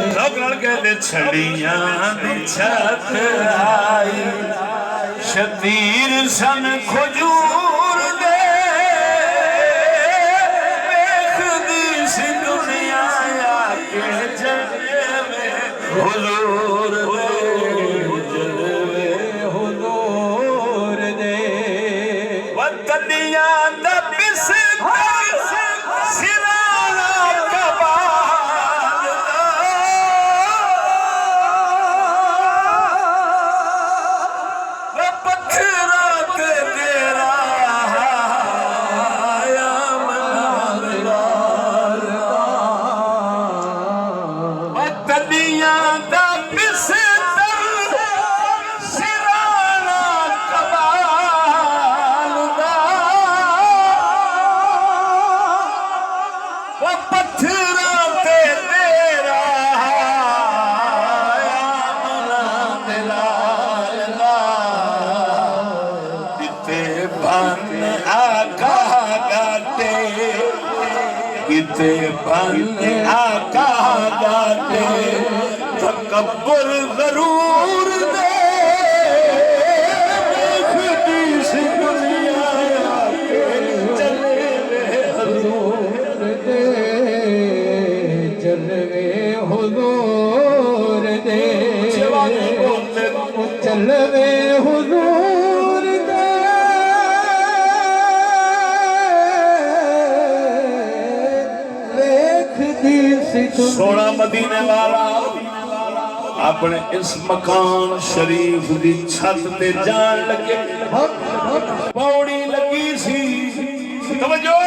कहते छड़ियां दी छत आई शतीर सन खजूर दे देखदी सी दुनिया आके जलवे हुजूर दे हुजूर दे वतनियां दा बने आका गाते तकब्बुर जरूर दे देखदी सी दुनिया आके जलवे हुजूर दे जलवे हुजूर दे जलवे हुजूर दे सोना मदीने वाला अपने इस मकान शरीफ की छत ते जान लगे पौड़ी लगी सी तवज्जो